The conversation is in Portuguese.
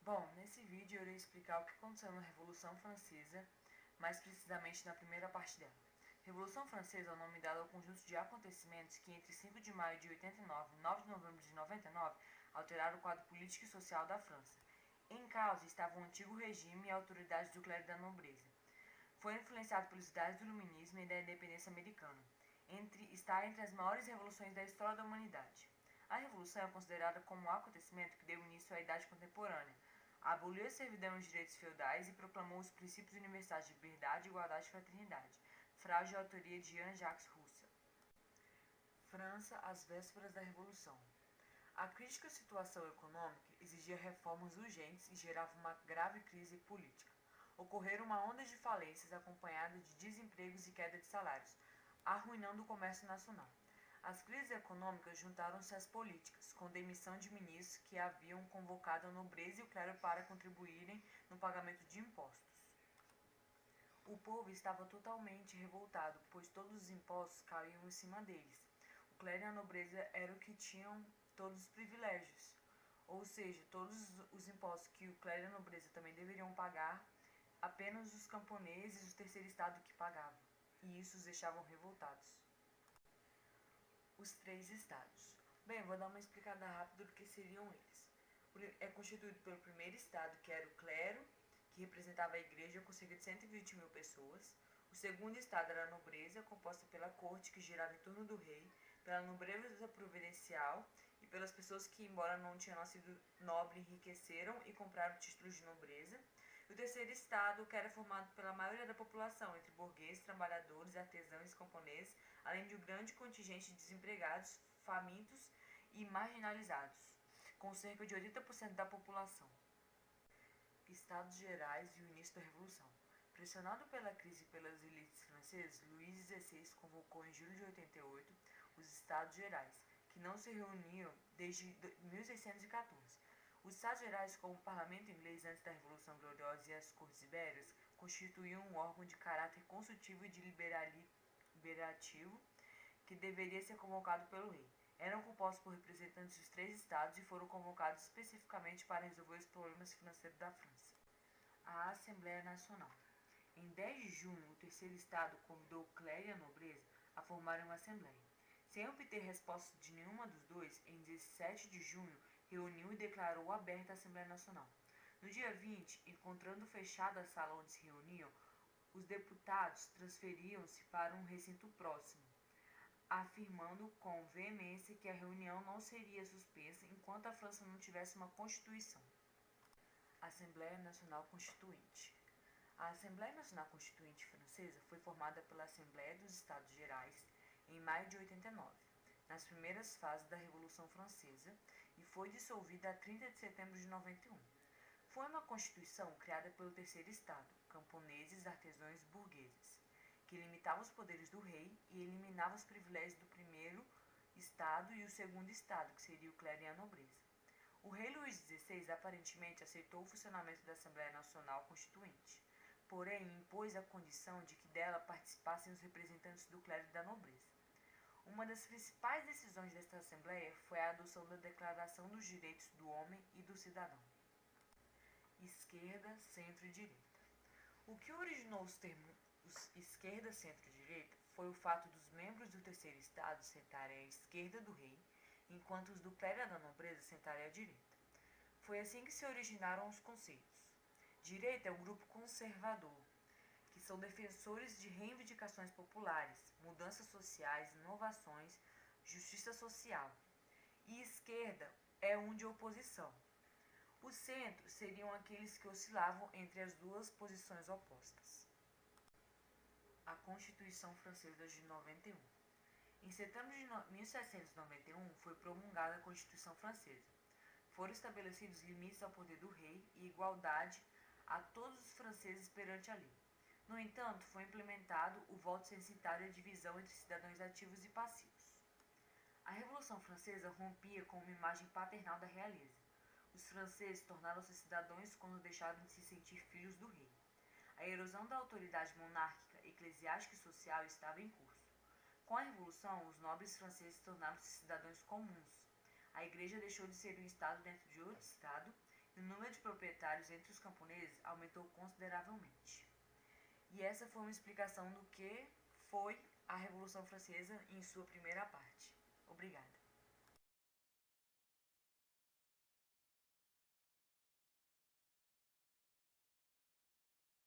Bom, nesse vídeo eu irei explicar o que aconteceu na Revolução Francesa, mais precisamente na primeira parte dela. Revolução Francesa é o nome dado ao conjunto de acontecimentos que entre 5 de maio de 89 e 9 de novembro de 99 alteraram o quadro político e social da França. Em causa estava o antigo regime e a autoridade do clero e da nobreza. Foi influenciado pelos ideais do iluminismo e da independência americana. Está entre as maiores revoluções da história da humanidade. A Revolução é considerada como o acontecimento que deu início à Idade Contemporânea. Aboliu a servidão e os direitos feudais e proclamou os princípios universais de liberdade, igualdade e fraternidade. Frase de autoria de Jean-Jacques Rousseau. França às vésperas da Revolução. A crítica situação econômica exigia reformas urgentes e gerava uma grave crise política. Ocorreram uma onda de falências acompanhada de desempregos e queda de salários, arruinando o comércio nacional. As crises econômicas juntaram-se às políticas, com demissão de ministros que haviam convocado a nobreza e o clero para contribuírem no pagamento de impostos. O povo estava totalmente revoltado, pois todos os impostos caíam em cima deles. O clero e a nobreza eram os que tinham todos os privilégios, ou seja, todos os impostos que o clero e a nobreza também deveriam pagar, apenas os camponeses e o terceiro estado que pagavam, e isso os deixavam revoltados. Os três estados. Bem, vou dar uma explicada rápida do que seriam eles. É constituído pelo primeiro estado, que era o clero, que representava a igreja com cerca de 120 mil pessoas. O segundo estado era a nobreza, composta pela corte, que girava em torno do rei, pela nobreza providencial e pelas pessoas que, embora não tenham nascido nobre, enriqueceram e compraram títulos de nobreza. E o terceiro estado, que era formado pela maioria da população, entre burgueses, trabalhadores, artesãos e camponeses, além de um grande contingente de desempregados, famintos e marginalizados, com cerca de 80% da população. Estados Gerais e o início da Revolução. Pressionado pela crise e pelas elites francesas, Luís XVI convocou em julho de 88 os Estados Gerais, que não se reuniam desde 1614. Os Estados Gerais, como o parlamento inglês antes da Revolução Gloriosa e as Cortes Ibéricas, constituíam um órgão de caráter consultivo e deliberativo que deveria ser convocado pelo rei. Eram compostos por representantes dos três estados e foram convocados especificamente para resolver os problemas financeiros da França. A Assembleia Nacional. Em 10 de junho, o terceiro estado convidou o clero e a nobreza a formarem uma assembleia. Sem obter resposta de nenhuma dos dois, em 17 de junho, reuniu e declarou aberta a Assembleia Nacional. No dia 20, encontrando fechada a sala onde se reuniam, os deputados transferiam-se para um recinto próximo, afirmando com veemência que a reunião não seria suspensa enquanto a França não tivesse uma Constituição. Assembleia Nacional Constituinte. A Assembleia Nacional Constituinte Francesa foi formada pela Assembleia dos Estados Gerais em maio de 89, nas primeiras fases da Revolução Francesa, e foi dissolvida a 30 de setembro de 91. Foi uma Constituição criada pelo terceiro estado, camponeses, artesãos e burgueses, que limitava os poderes do rei e eliminava os privilégios do primeiro estado e o segundo estado, que seria o clero e a nobreza. O rei Luís XVI aparentemente aceitou o funcionamento da Assembleia Nacional Constituinte, porém impôs a condição de que dela participassem os representantes do clero e da nobreza. Uma das principais decisões desta Assembleia foi a adoção da Declaração dos Direitos do Homem e do Cidadão. Esquerda, centro e direita. O que originou os termos esquerda, centro e direita foi o fato dos membros do terceiro estado sentarem à esquerda do rei, enquanto os do clero e da nobreza sentarem à direita. Foi assim que se originaram os conceitos. Direita é um grupo conservador, que são defensores de reivindicações populares, mudanças sociais, inovações, justiça social. E esquerda é um de oposição. O centro seriam aqueles que oscilavam entre as duas posições opostas. A Constituição Francesa de 91. Em setembro de 1791 foi promulgada a Constituição Francesa. Foram estabelecidos limites ao poder do rei e igualdade a todos os franceses perante a lei. No entanto, foi implementado o voto censitário e a divisão entre cidadãos ativos e passivos. A Revolução Francesa rompia com uma imagem paternal da realeza. Os franceses tornaram-se cidadãos quando deixaram de se sentir filhos do rei. A erosão da autoridade monárquica, eclesiástica e social estava em curso. Com a Revolução, os nobres franceses tornaram-se cidadãos comuns. A Igreja deixou de ser um Estado dentro de outro Estado e o número de proprietários entre os camponeses aumentou consideravelmente. E essa foi uma explicação do que foi a Revolução Francesa em sua primeira parte. Obrigada.